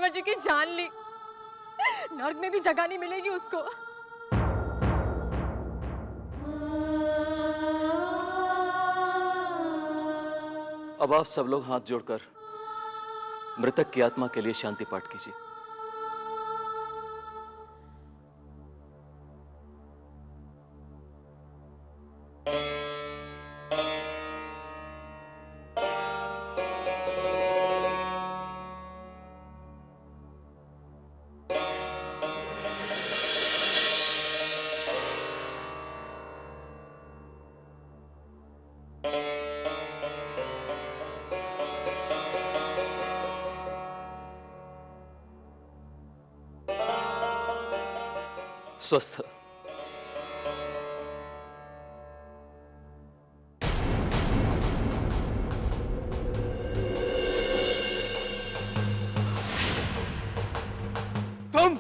देवर जी की जान ली। नर्क में भी जगह नहीं मिलेगी उसको। अब आप सब लोग हाथ जोड़कर मृतक की आत्मा के लिए शांति पाठ कीजिए। स्वस्थ। तुम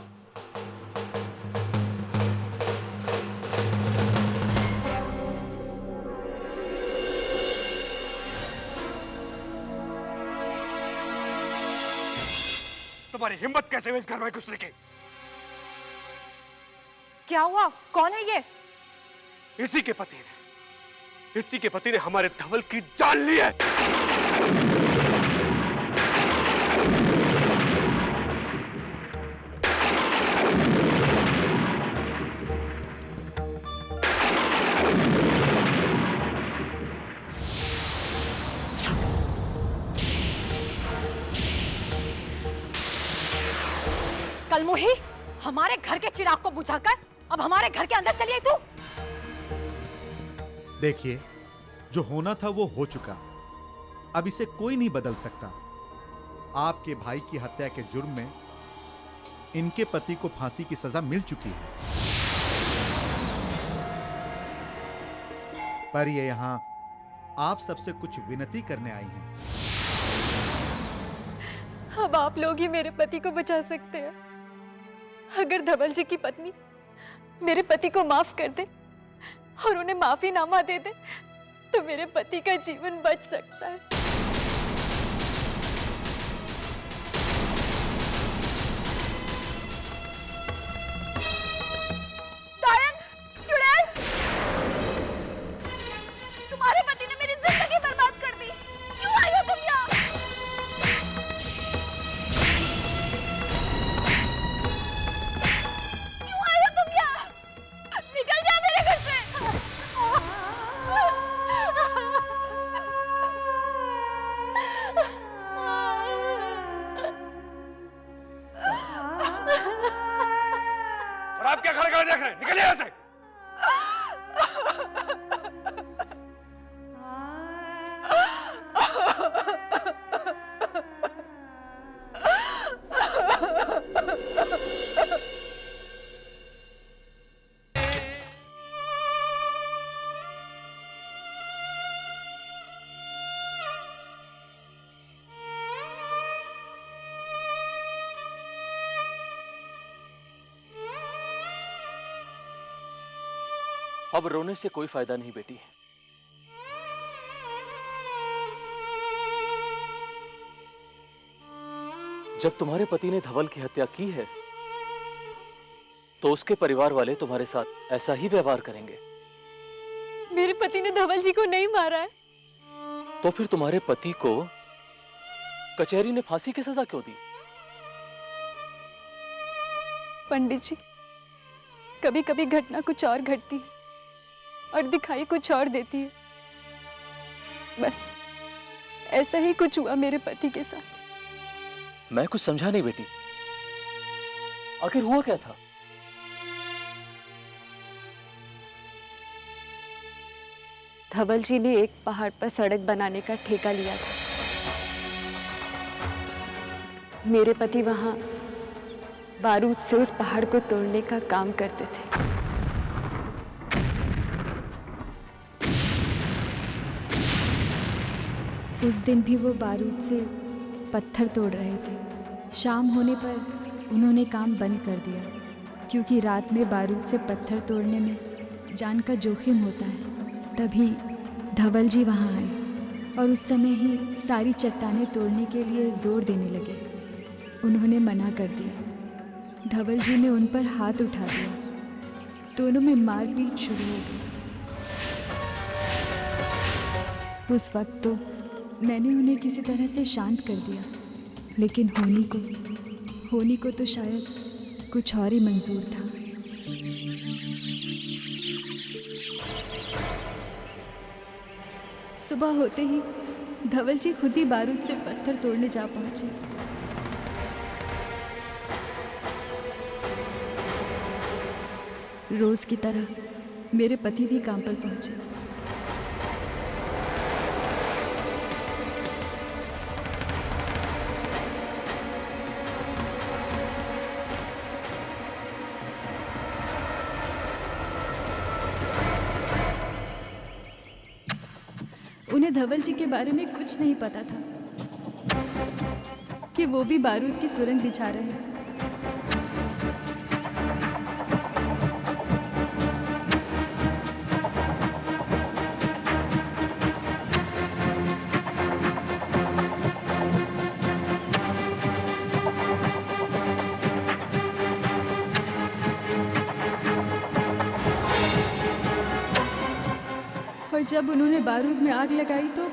तुम्हारी हिम्मत कैसे हुई इस घर में घुसने की? क्या हुआ? कौन है ये? इसी के पति ने हमारे धवल की जान ली है। कलमुही, हमारे घर के चिराग को बुझाकर अब हमारे घर के अंदर चली आई तू। देखिए, जो होना था वो हो चुका। अब इसे कोई नहीं बदल सकता। आपके भाई की हत्या के जुर्म में इनके पति को फांसी की सजा मिल चुकी है, पर ये यहां आप सबसे कुछ विनती करने आई हैं। अब आप लोग ही मेरे पति को बचा सकते हैं। अगर धवल जी की पत्नी मेरे पति को माफ कर दे और उन्हें माफीनामा दे दे तो मेरे पति का जीवन बच सकता है। तायन, चुड़ैल, तुम्हारे पति ने मेरी जिंदगी बर्बाद कर दी। क्यों आई हो तुम यहाँ? क्यों आई हो तुम यहाँ? निकल जा मेरे घर से। और आप क्या खड़े खड़े देख रहे हैं? निकलिए यहाँ से। अब रोने से कोई फायदा नहीं बेटी। जब तुम्हारे पति ने धवल की हत्या की है तो उसके परिवार वाले तुम्हारे साथ ऐसा ही व्यवहार करेंगे। मेरे पति ने धवल जी को नहीं मारा है। तो फिर तुम्हारे पति को कचहरी ने फांसी की सजा क्यों दी? पंडित जी, कभी कभी घटना कुछ और घटती है और दिखाई कुछ और देती है। बस ऐसा ही कुछ हुआ मेरे पति के साथ। मैं कुछ समझा नहीं बेटी, आखिर हुआ क्या था? धवल जी ने एक पहाड़ पर सड़क बनाने का ठेका लिया था। मेरे पति वहां बारूद से उस पहाड़ को तोड़ने का काम करते थे। उस दिन भी वो बारूद से पत्थर तोड़ रहे थे। शाम होने पर उन्होंने काम बंद कर दिया, क्योंकि रात में बारूद से पत्थर तोड़ने में जान का जोखिम होता है। तभी धवल जी वहाँ आए और उस समय ही सारी चट्टानें तोड़ने के लिए जोर देने लगे। उन्होंने मना कर दिया। धवल जी ने उन पर हाथ उठा दिया। दोनों में मारपीट शुरू हो गई। उस वक्त तो मैंने उन्हें किसी तरह से शांत कर दिया, लेकिन होनी को तो शायद कुछ और ही मंजूर था। सुबह होते ही धवल जी खुद ही बारूद से पत्थर तोड़ने जा पहुंचे। रोज की तरह मेरे पति भी काम पर पहुंचे। उन्हें धवल जी के बारे में कुछ नहीं पता था कि वो भी बारूद की सुरंग बिछा रहे हैं। और जब उन्होंने बारूद में आग लगाई तो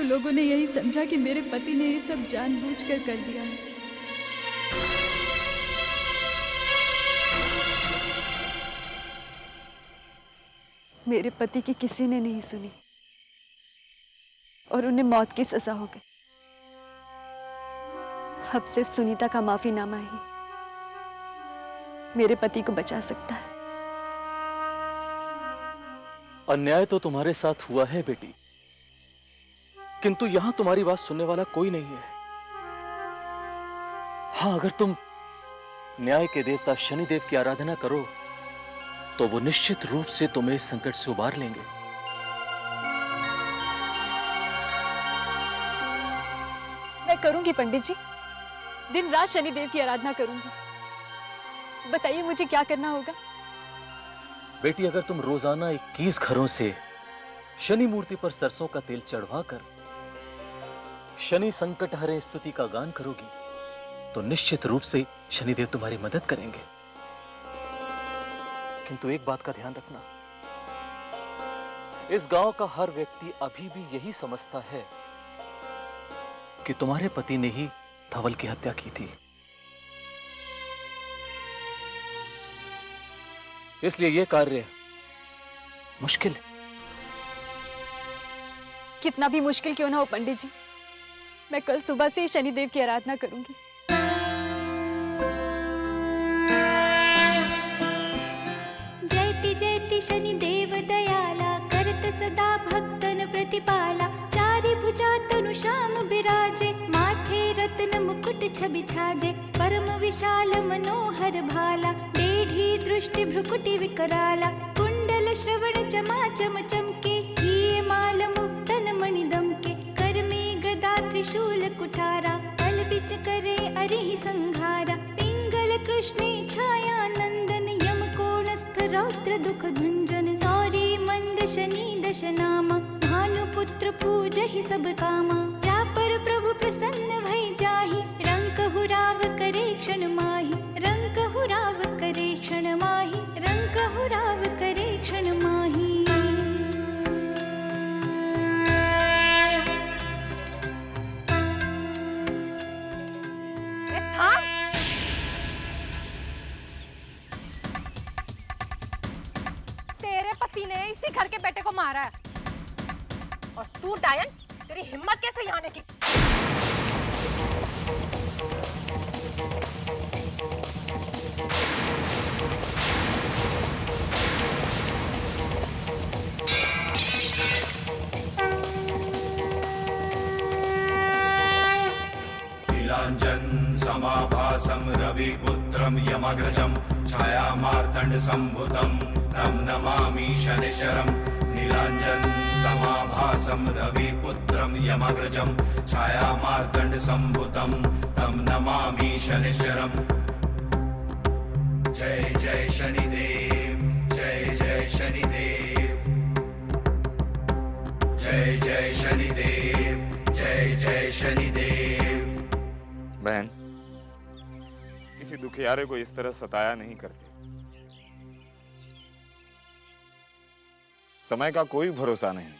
लोगों ने यही समझा कि मेरे पति ने ये सब जानबूझकर कर दिया है। मेरे पति की किसी ने नहीं सुनी और उन्हें मौत की सजा हो गई। अब सिर्फ सुनीता का माफीनामा ही मेरे पति को बचा सकता है। अन्याय तो तुम्हारे साथ हुआ है बेटी, किंतु यहां तुम्हारी बात सुनने वाला कोई नहीं है। हाँ, अगर तुम न्याय के देवता शनिदेव की आराधना करो तो वो निश्चित रूप से तुम्हें इस संकट से उबार लेंगे। मैं करूंगी पंडित जी, दिन रात शनिदेव की आराधना करूंगी। बताइए मुझे क्या करना होगा? बेटी, अगर तुम रोजाना 21 घरों से शनि मूर्ति पर सरसों का तेल चढ़वाकर शनि संकट हरे स्तुति का गान करोगी तो निश्चित रूप से शनिदेव तुम्हारी मदद करेंगे। किंतु एक बात का ध्यान रखना, इस गांव का हर व्यक्ति अभी भी यही समझता है कि तुम्हारे पति ने ही धवल की हत्या की थी। इसलिए यह कार्य मुश्किल है। कितना भी मुश्किल क्यों ना हो पंडित जी, मैं कल सुबह से ही शनिदेव की आराधना करूंगी। जयति जयति शनिदेव दयाला, करत सदा भक्तन प्रतिपाला। चारि भुजा तनु श्याम बिराजे, माथे रत्न मुकुट छवि छाजे। परम विशाल मनोहर भाला, डेढ़ी दृष्टि भ्रुकुटि विकराला। कुंडल श्रवण चमाचम चमके, हिये माल मुक्तन मणिदम के। कर में गदा त्रिशूल कुठारा, पल बिच करे अरिहि संघारा। पिंगल कृष्णे छाया नंदन, यम कोणस्थ रौद्र दुख भंजन। सौरी मंद शनि दश नामा, भानुपुत्र पूजहि सब कामा। जा पर प्रभु प्रसन्न भई जाहि, रंक हुराव करे क्षण माहि। रंक हुराव करे क्षण माहि, रंक हुराव करे क्षण माहि। तेरे पति ने इसी घर के बेटे को मारा है और तू डायन, तेरी हिम्मत कैसे यहाँ आने की? रविपुत्रं यमग्रजं छायामार्तण्डसम्भुतं तं नमामि शनिश्चरं नीलाञ्जन समाभासं रविपुत्रं यमग्रजं छायामार्तण्डसम्भुतं तं नमामि शनिश्चरम्। जय जय शनिदेव, जय जय शनिदेव, जय जय शनिदेव, जय जय शनिदेव। बहन, किसी दुखियारे को इस तरह सताया नहीं करते। समय का कोई भरोसा नहीं,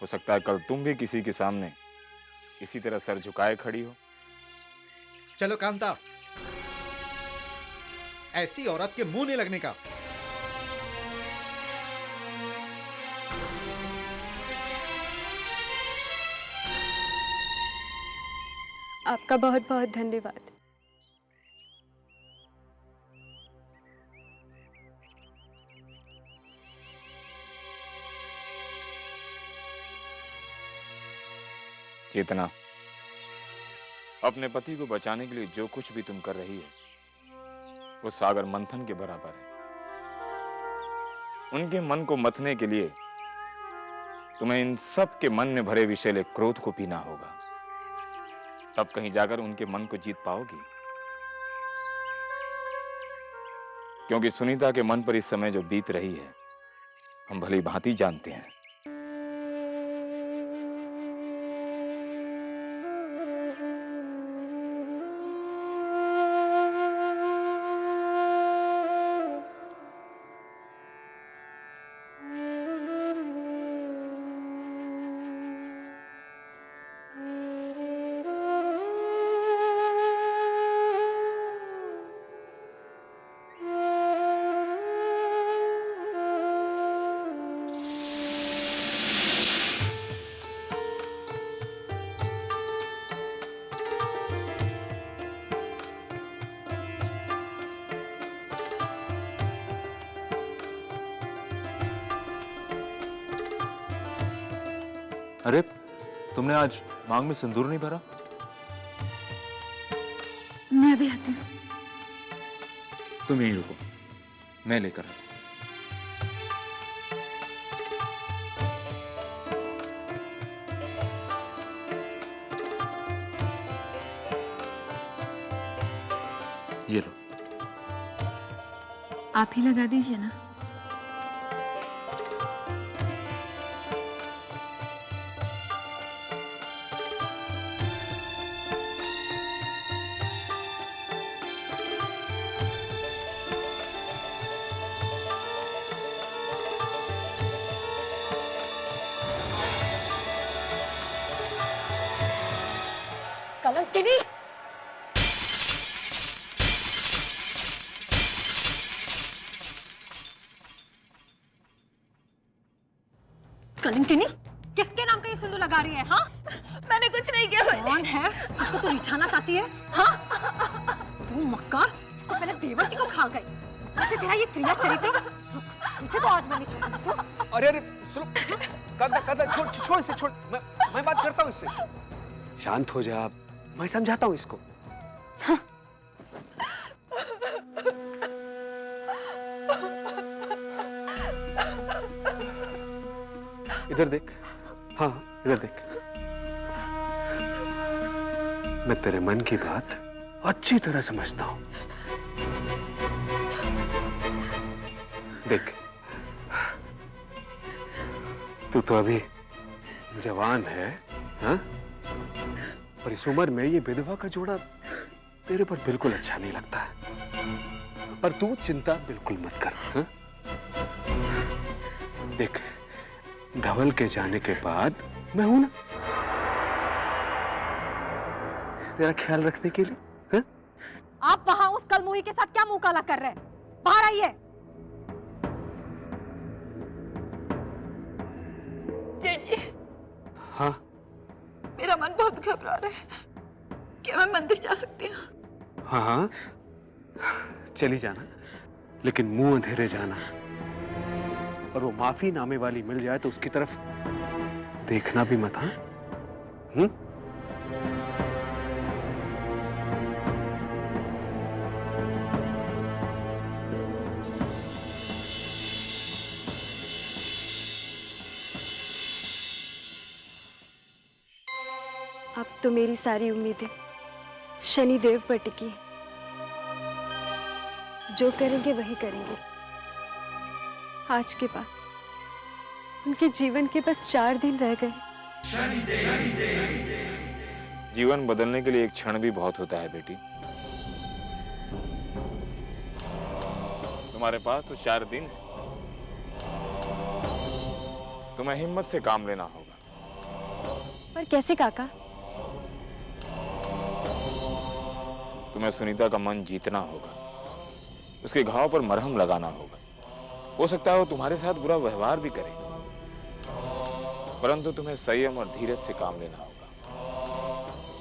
हो सकता है कल तुम भी किसी के सामने इसी तरह सर झुकाए खड़ी हो। चलो कांता, ऐसी औरत के मुंह नहीं लगने का। आपका बहुत बहुत धन्यवाद। चेतना, अपने पति को बचाने के लिए जो कुछ भी तुम कर रही हो वो सागर मंथन के बराबर है। उनके मन को मथने के लिए तुम्हें इन सब के मन में भरे विषैले क्रोध को पीना होगा, तब कहीं जाकर उनके मन को जीत पाओगी। क्योंकि सुनीता के मन पर इस समय जो बीत रही है हम भली भांति जानते हैं। अरे, तुमने आज मांग में सिंदूर नहीं भरा? मैं अभी आती हूँ। तुम यहीं रुको, मैं लेकर आता। ये लो। आप ही लगा दीजिए ना। कलंकिनी, कलंकिनी, किसके नाम का ये सिंदूर लगा रही है? हाँ, मैंने कुछ नहीं किया। कौन है जिसको तू रिझाना चाहती है? हाँ, तू मक्कार, तो पहले देवर जी को खा गई। वैसे तेरा ये त्रिया चरित्र, तुझे तो आज मैंने छोड़ा। तू अरे अरे सुनो, कांता छोड़ छोड़ इसे, छोड़। मैं बात करता हूँ इससे। शांत हो जा, मैं समझाता हूँ इसको। इधर देख, हाँ इधर देख। मैं तेरे मन की बात अच्छी तरह समझता हूँ। देख, तू तो अभी जवान है, हाँ? और इस उम्र में ये विधवा का जोड़ा तेरे पर बिल्कुल अच्छा नहीं लगता है। पर तू चिंता बिल्कुल मत कर, हाँ? देख, धवल के जाने के बाद मैं हूं ना तेरा ख्याल रखने के लिए, हाँ? आप वहां उस कलमुही के साथ क्या मुंह काला कर रहे हैं? बाहर आइए। जेठ जी, हाँ मेरा मन बहुत घबरा रहा है। क्या मैं मंदिर जा सकती हूँ? हाँ हाँ, चली जाना, लेकिन मुंह अंधेरे जाना। और वो माफी नामे वाली मिल जाए तो उसकी तरफ देखना भी मत, हाँ? अब तो मेरी सारी उम्मीदें शनि देव पर टिकी हैं। जो करेंगे वही करेंगे। आज के बाद उनके जीवन के बस 4 दिन रह गए। जीवन बदलने के लिए एक क्षण भी बहुत होता है बेटी। तुम्हारे पास तो 4 दिन है। तुम्हें हिम्मत से काम लेना होगा। पर कैसे काका? तुम्हें सुनीता का मन जीतना होगा, उसके घाव पर मरहम लगाना होगा। हो सकता है वो तुम्हारे साथ बुरा व्यवहार भी करे, परंतु तुम्हें संयम और धीरज से काम लेना होगा।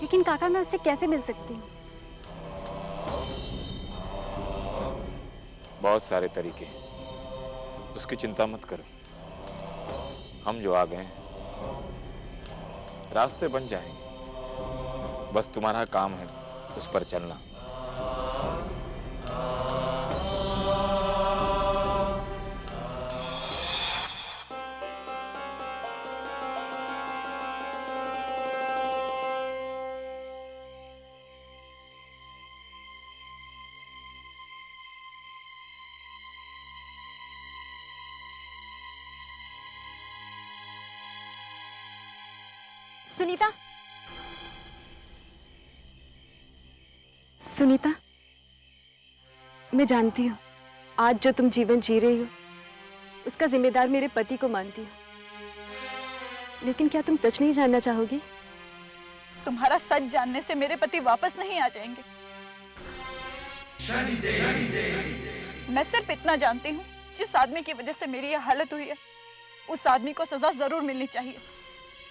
लेकिन काका मैं उससे कैसे मिल सकती हूँ? बहुत सारे तरीके हैं, उसकी चिंता मत करो। हम जो आ गए हैं, रास्ते बन जाएंगे। बस तुम्हारा काम है उस पर चलना। सुनीता, सुनीता, मैं जानती हूँ आज जो तुम जीवन जी रही हो उसका जिम्मेदार मेरे पति को मानती हो, लेकिन क्या तुम सच नहीं जानना चाहोगी? तुम्हारा सच जानने से मेरे पति वापस नहीं आ जाएंगे। मैं सिर्फ इतना जानती हूँ, जिस आदमी की वजह से मेरी यह हालत हुई है उस आदमी को सजा जरूर मिलनी चाहिए।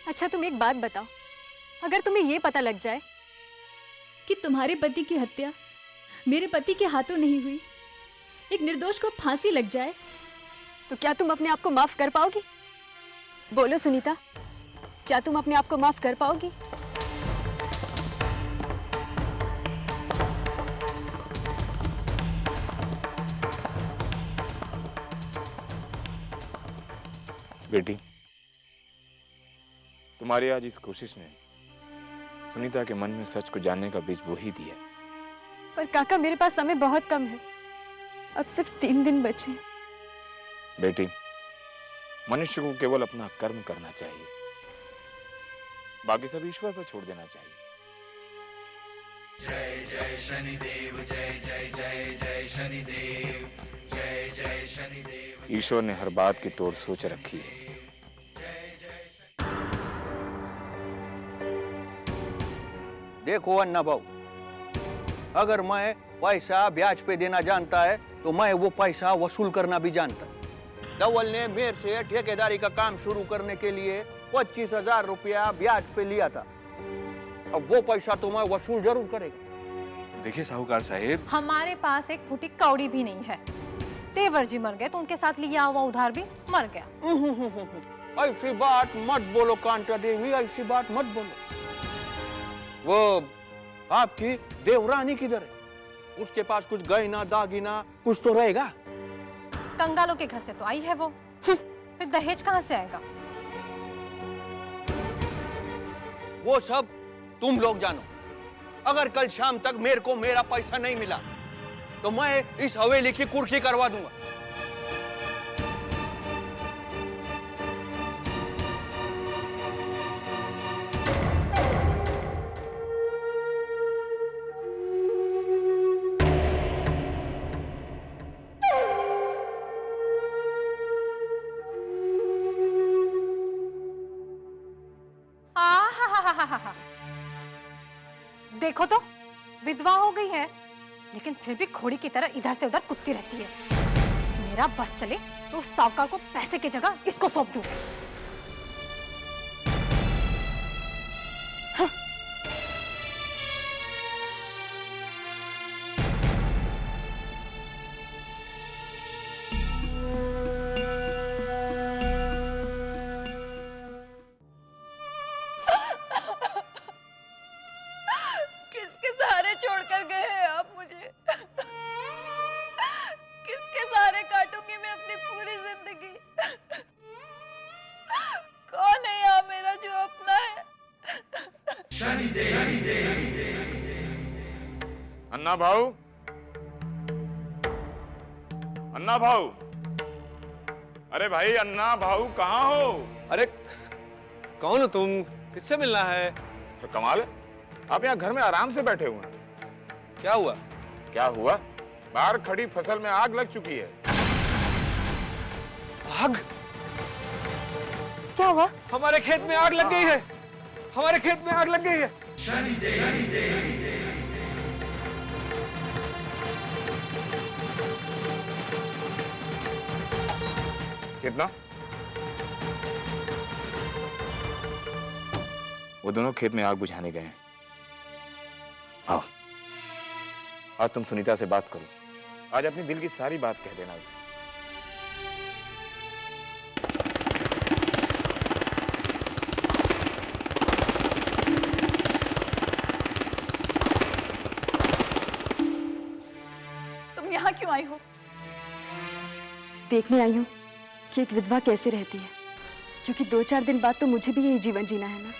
अच्छा तुम एक बात बताओ, अगर तुम्हें ये पता लग जाए कि तुम्हारे पति की हत्या मेरे पति के हाथों नहीं हुई, एक निर्दोष को फांसी लग जाए, तो क्या तुम अपने आप को माफ कर पाओगी? बोलो सुनीता, क्या तुम अपने आप को माफ कर पाओगी? बेटी, तुम्हारी आज इस कोशिश ने सुनीता के मन में सच को जानने का बीज बो ही दिया। पर काका मेरे पास समय बहुत कम है, अब सिर्फ 3 दिन बचे। बेटी, मनुष्य को केवल अपना कर्म करना चाहिए, बाकी सब ईश्वर पर छोड़ देना चाहिए। जय जय शनिदेव, जय जय जय जय शनिदेव, जय जय शनिदेव। ईश्वर ने हर बात की तोड़ सोच रखी है। देखो अन्ना बाबू, अगर मैं पैसा ब्याज पे देना जानता है तो मैं वो पैसा वसूल करना भी जानता। धवल ने मेरे से ठेकेदारी का काम शुरू करने के लिए 25,000 रुपया ब्याज पे लिया था। अब वो पैसा तो मैं वसूल जरूर करेगा। देखिए साहूकार साहेब, हमारे पास एक फुटी कौड़ी भी नहीं है। देवर जी मर गए तो उनके साथ लिया हुआ उधार भी मर गया। ऐसी बात मत बोलो कांता देवी, ऐसी बात मत बोलो। वो आपकी देवरानी किधर है? उसके पास कुछ गहना दागिना कुछ तो रहेगा। कंगालों के घर से तो आई है वो, फिर दहेज कहाँ से आएगा? वो सब तुम लोग जानो। अगर कल शाम तक मेरे को मेरा पैसा नहीं मिला तो मैं इस हवेली की कुर्की करवा दूंगा। देखो तो विधवा हो गई है, लेकिन फिर भी घोड़ी की तरह इधर से उधर कुत्ती रहती है। मेरा बस चले तो उस साहूकार को पैसे की जगह इसको सौंप दूं। किसके सहारे छोड़कर गए हैं आप मुझे? किसके सहारे काटूंगी मैं अपनी पूरी जिंदगी? अन्ना भाऊ, अन्ना भाऊ, अरे भाई अन्ना भाऊ कहाँ हो? अरे कौन हो तुम? किससे मिलना है? तो कमाल है, आप यहाँ घर में आराम से बैठे हुए हैं। क्या हुआ? क्या हुआ? बाहर खड़ी फसल में आग लग चुकी है। आग? क्या हुआ? हमारे खेत में आग लग गई है। हमारे खेत में आग लग गई है। कितना? वो दोनों खेत में आग बुझाने गए हैं। आओ, आज तुम सुनीता से बात करो। आज अपने दिल की सारी बात कह देना उसे। तुम यहाँ क्यों आई हो? देखने आई हूँ कि एक विधवा कैसे रहती है, क्योंकि 2-4 दिन बाद तो मुझे भी यही जीवन जीना है ना।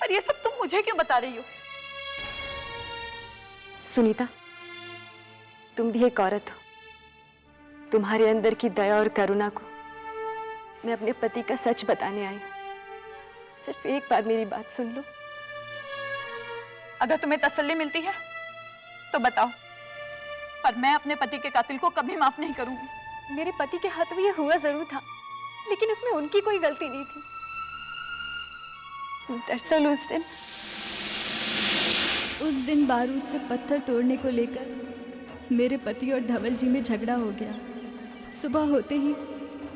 और ये सब तुम मुझे क्यों बता रही हो? सुनीता, तुम भी एक औरत हो। तुम्हारे अंदर की दया और करुणा को मैं अपने पति का सच बताने आई हूँ। सिर्फ एक बार मेरी बात सुन लो। अगर तुम्हें तसल्ली मिलती है तो बताओ, पर मैं अपने पति के कातिल को कभी माफ नहीं करूंगी। मेरे पति के हाथ में ये हुआ जरूर था, लेकिन इसमें उनकी कोई गलती नहीं थी। दरअसल उस दिन बारूद से पत्थर तोड़ने को लेकर मेरे पति और धवल जी में झगड़ा हो गया। सुबह होते ही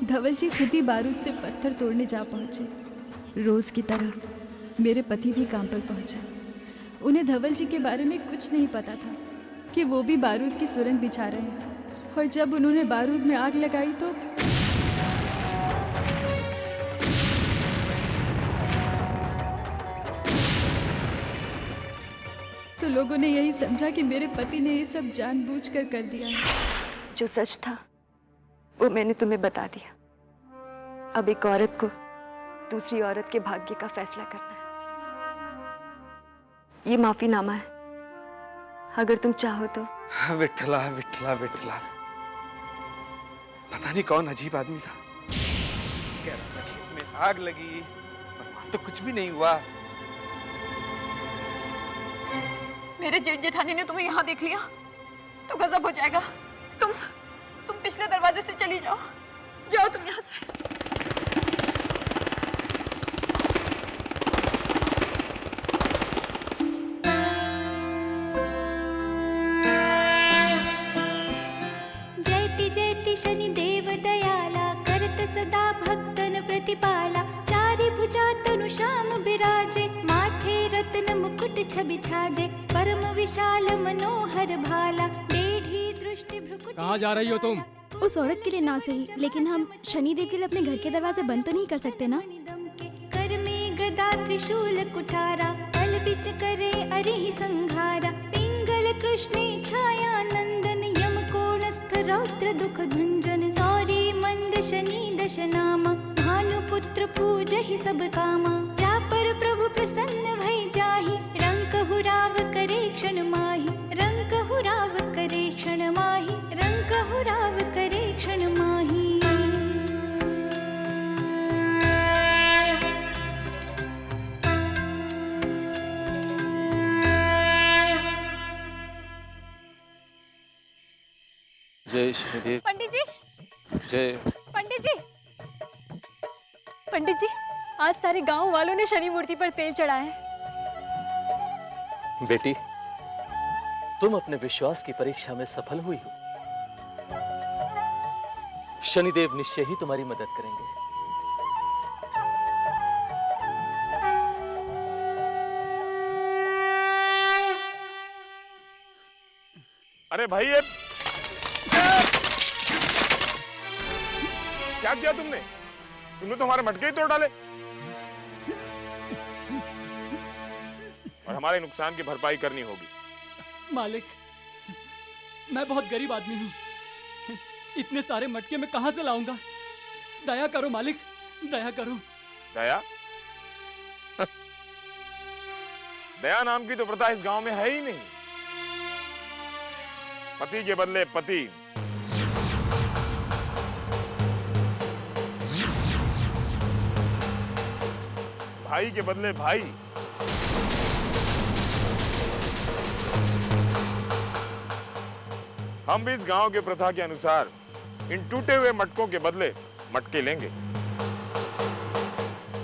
धवल जी खुद ही बारूद से पत्थर तोड़ने जा पहुंचे। रोज की तरह मेरे पति भी काम पर पहुंचे। उन्हें धवल जी के बारे में कुछ नहीं पता था कि वो भी बारूद की सुरंग बिछा रहे हैं। और जब उन्होंने बारूद में आग लगाई तो लोगों ने यही समझा कि मेरे पति ने ये सब जानबूझकर कर दिया है। जो सच था वो मैंने तुम्हें बता दिया। अब एक औरत को दूसरी औरत के भाग्य का फैसला करना है। ये माफीनामा है, अगर तुम चाहो तो। विठला विठला विठला, पता नहीं कौन अजीब आदमी था। कह रहा था खेत में आग लगी, पर वहां तो कुछ भी नहीं हुआ। मेरे जेठ जेठानी ने तुम्हें यहाँ देख लिया तो गजब हो जाएगा। तुम पिछले दरवाजे से चली जाओ। जाओ तुम यहाँ से। जयति जयति शनिदेव दयाला, करत सदा भक्तन प्रतिपाला। चारि भुजा तनु श्याम बिराजे, माथे रत्न मुकुट छवि छाजे। परम विशाल मनोहर भाला, डेढ़ी दृष्टि भ्रुकुट। कहाँ जा रही हो तुम? उस औरत के लिए ना सही, लेकिन हम शनिदेव के लिए अपने घर के दरवाजे बंद तो नहीं कर सकते ना। कर में गदा त्रिशूल कुठारा, तल बिच करे अरिहि संघारा। पिंगल कृष्णे छाया नंदन, यम कोणस्थ रौद्र दुख भंजन। सौरी मंद शनि दश नामा, भानुपुत्र पूजहि सब कामा। जा पर प्रभु प्रसन्न भई जाहि, रंक हुराव करे क्षण माहि। रंक हुराव करे क्षण माहि, रंक हुराव करे क्षण माहि। जय शनिदेव। पंडित जी, जय। पंडित जी, पंडित जी, आज सारे गांव वालों ने शनि मूर्ति पर तेल चढ़ाया है। बेटी, तुम अपने विश्वास की परीक्षा में सफल हुई हो। शनिदेव निश्चय ही तुम्हारी मदद करेंगे। अरे भाई ये क्या किया तुमने? तुमने तो हमारे मटके ही तोड़ डाले और हमारे नुकसान की भरपाई करनी होगी। मालिक, मैं बहुत गरीब आदमी हूँ, इतने सारे मटके मैं कहाँ से लाऊंगा? दया करो मालिक, दया करो। दया? दया नाम की तो प्रथा इस गांव में है ही नहीं। पति के बदले पति, भाई के बदले भाई। हम भी इस गांव के प्रथा के अनुसार इन टूटे हुए मटकों के बदले मटके लेंगे।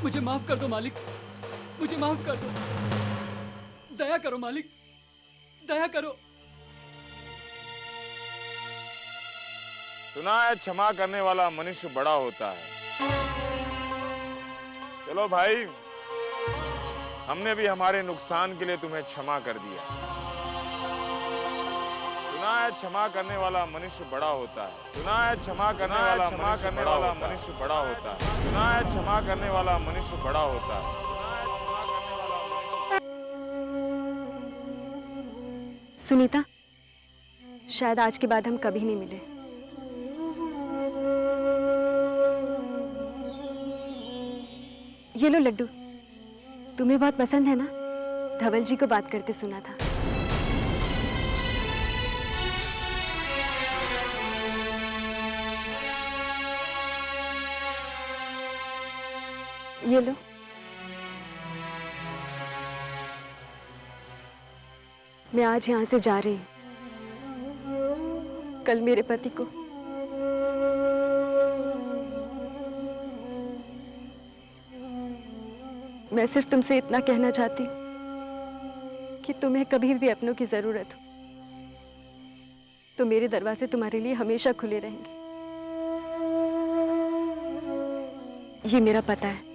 मुझे माफ कर दो मालिक, मुझे माफ कर दो। दया करो मालिक, दया करो। सुना है क्षमा करने वाला मनुष्य बड़ा होता है। चलो भाई, हमने भी हमारे नुकसान के लिए तुम्हें क्षमा कर दिया। सुना है क्षमा करने वाला मनुष्य बड़ा होता है। सुना है क्षमा करने वाला मनुष्य बड़ा होता है। सुना है क्षमा करने वाला मनुष्य बड़ा होता है। सुनीता, शायद आज के बाद हम कभी नहीं मिले। ये लो लड्डू, तुम्हें बहुत पसंद है ना? धवल जी को बात करते सुना था। ये लो। मैं आज यहां से जा रही हूं। कल मेरे पति को मैं सिर्फ तुमसे इतना कहना चाहती हूँ कि तुम्हें कभी भी अपनों की जरूरत हो तो मेरे दरवाजे तुम्हारे लिए हमेशा खुले रहेंगे। ये मेरा पता है।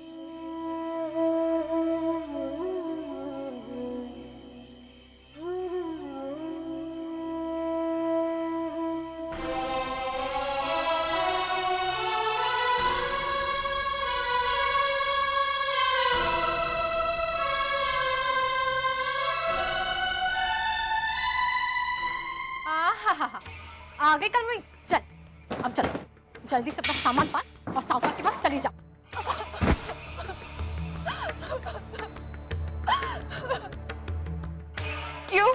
आ गई कल वही। चल अब चल, जल्दी से अपना सामान पान और साहूकार के पास चली जा। क्यों?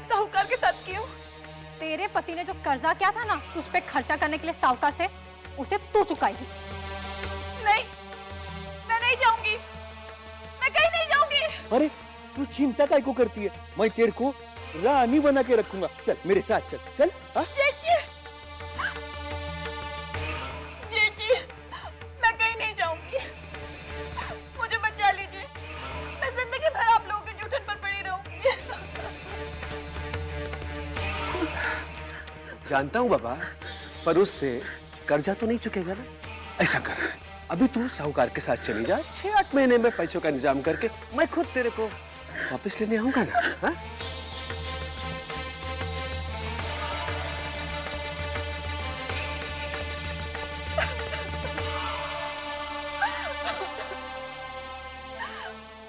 साहूकार के साथ क्यों? तेरे पति ने जो कर्जा किया था ना तुझ पे खर्चा करने के लिए साहूकार से, उसे तू चुकाएगी। नहीं, मैं नहीं जाऊंगी, मैं कहीं नहीं जाऊंगी। अरे तू चिंता काय को करती है? मैं तेरे को रानी बना के रखूंगा। चल मेरे साथ चल। चल जी, मैं कहीं नहीं जाऊंगी। मुझे बचा लीजिए, मैं जिंदगी भर आप लोगों के जूठन पर पड़ी रहूंगी। जानता हूँ बाबा, पर उससे कर्जा तो नहीं चुकेगा ना। ऐसा कर, अभी तू साहूकार के साथ चली जा। 6-8 महीने में पैसों का इंतजाम करके मैं खुद तेरे को वापस लेने आऊंगा ना। हा?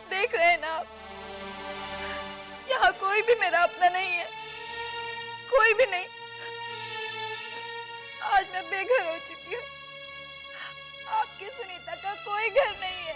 देख रहे हैं ना आप, यहाँ कोई भी मेरा अपना नहीं है, कोई भी नहीं। आज मैं बेघर हो चुकी हूँ। आपकी सुनीता का कोई घर नहीं है।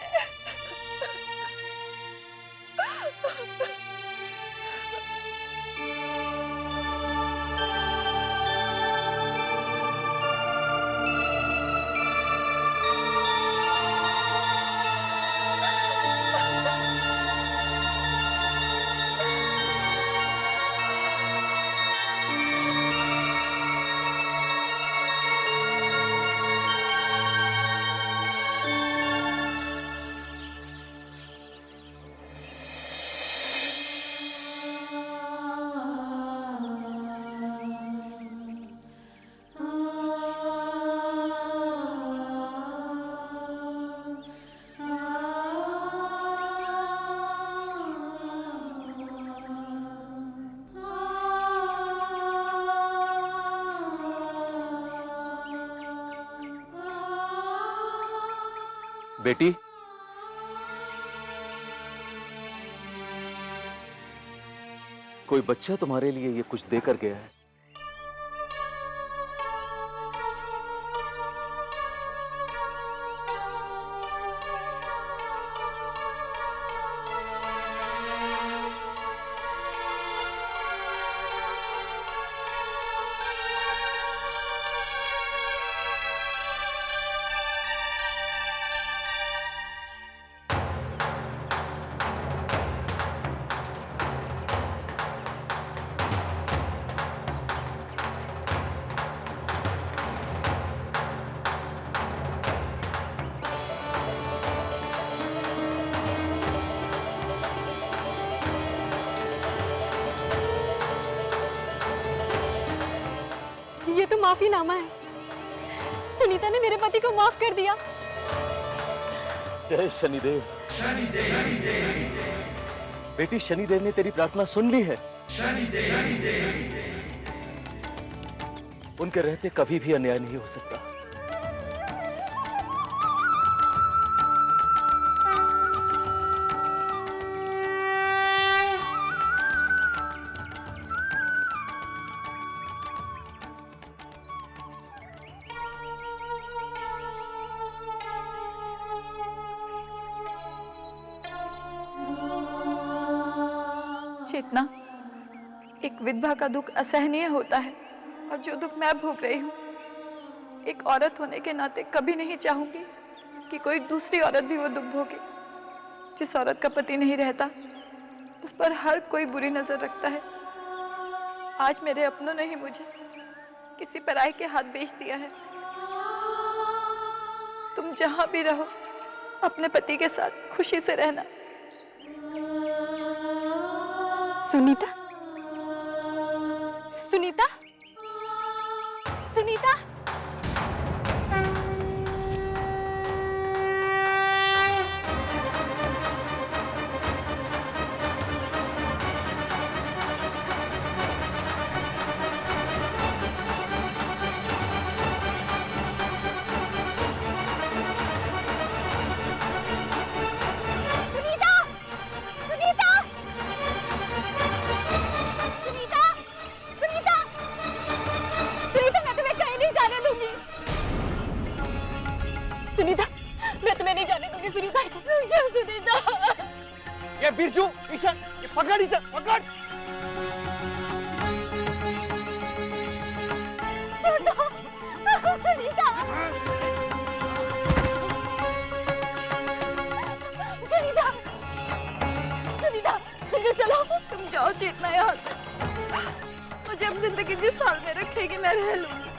बेटी, कोई बच्चा तुम्हारे लिए ये कुछ देकर गया है। माफीनामा है। सुनीता ने मेरे पति को माफ कर दिया। जय शनिदेव। बेटी, शनिदेव ने तेरी प्रार्थना सुन ली है। उनके रहते कभी भी अन्याय नहीं हो सकता। चेतना, एक विधवा का दुख असहनीय होता है और जो दुख मैं भोग रही हूँ, एक औरत होने के नाते कभी नहीं चाहूंगी कि कोई दूसरी औरत भी वो दुख भोगे। जिस औरत का पति नहीं रहता, उस पर हर कोई बुरी नजर रखता है। आज मेरे अपनों ने ही मुझे किसी पराये के हाथ बेच दिया है। तुम जहां भी रहो, अपने पति के साथ खुशी से रहना। सुनीता, सुनीता, सुनीता। सुनीता, मैं तुम्हें नहीं जाने दूंगी। सुनीता, सुनीता। ये बिरजू, ईशान, ये पकड़ इसे, पकड़। छोड़ दो, सुनीता। सुनीता, सुनीता, सुनीता चलो। तुम जाओ चेतना यहाँ से। मुझे अब जिंदगी जिस हाल में रखेगी मैं रह लूंगी।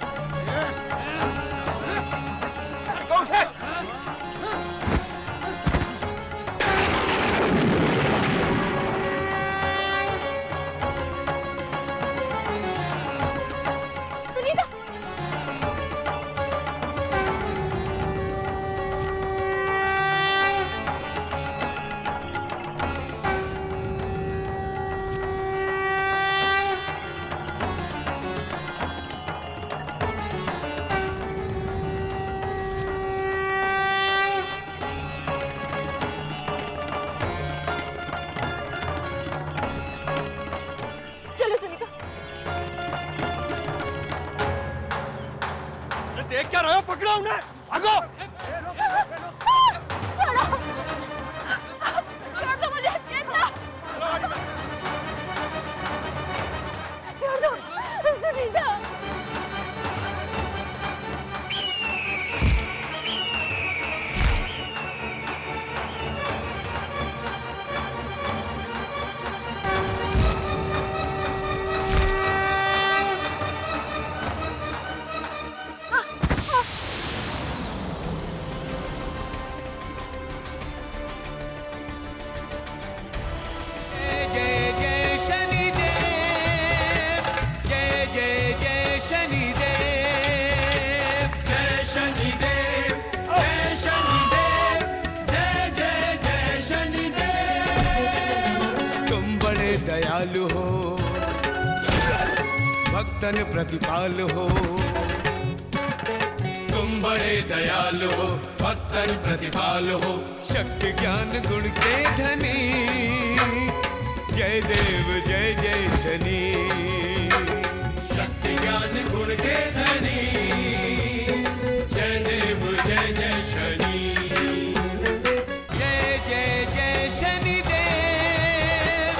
देख क्या रहे हो? पकड़ो उन्हें, भागो। छोड़ दो मुझे, चेतना। छोड़ दो, सुनीता। दयालु हो, भक्तन प्रतिपाल हो। तुम बड़े दयालु हो, भक्तन प्रतिपाल हो। शक्ति ज्ञान गुण के धनी, जय देव जय जय शनि। शक्ति ज्ञान गुण के धनी, जय देव जय जय शनि। जय जय जय शनि देव,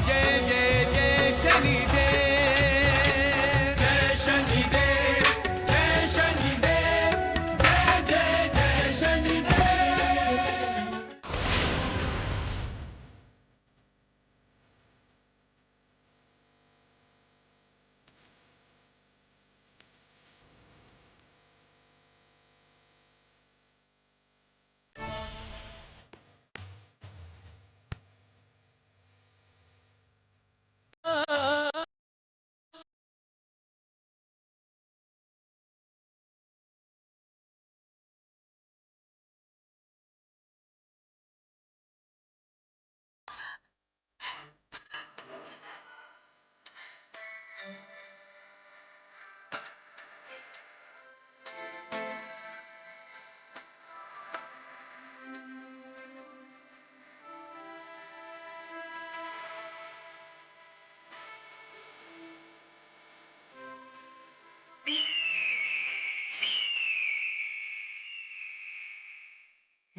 जय जय जय शनि देव। जय शनि देव, जय शनि देव, जय जय जय शनि देव।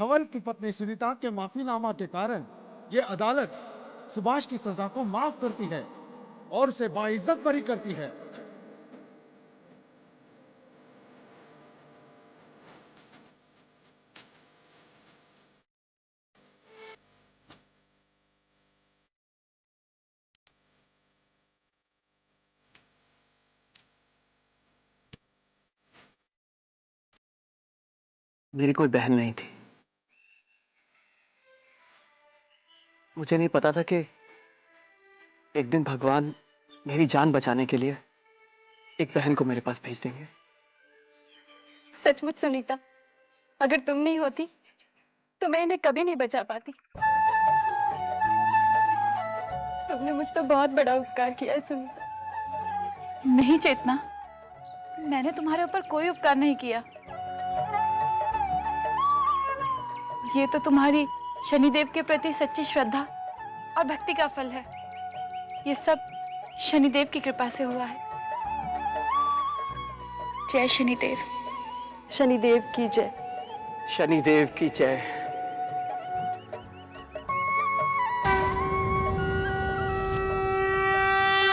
धवल की पत्नी सुनीता के माफीनामा के कारण ये अदालत सुभाष की सजा को माफ करती है और उसे बाइज्जत बरी करती है। मेरी कोई बहन नहीं थी। मुझे नहीं पता था कि एक दिन भगवान मेरी जान बचाने के लिए एक बहन को मेरे पास भेज देंगे। सचमुच सुनीता, अगर तुम नहीं होती तो मैं इन्हें कभी नहीं बचा पाती। तुमने मुझ पर बहुत बड़ा उपकार किया है सुनीता। नहीं चेतना, मैंने तुम्हारे ऊपर कोई उपकार नहीं किया। ये तो तुम्हारी शनिदेव के प्रति सच्ची श्रद्धा और भक्ति का फल है। ये सब शनिदेव की कृपा से हुआ है। जय शनिदेव। शनिदेव की जय। शनिदेव की जय।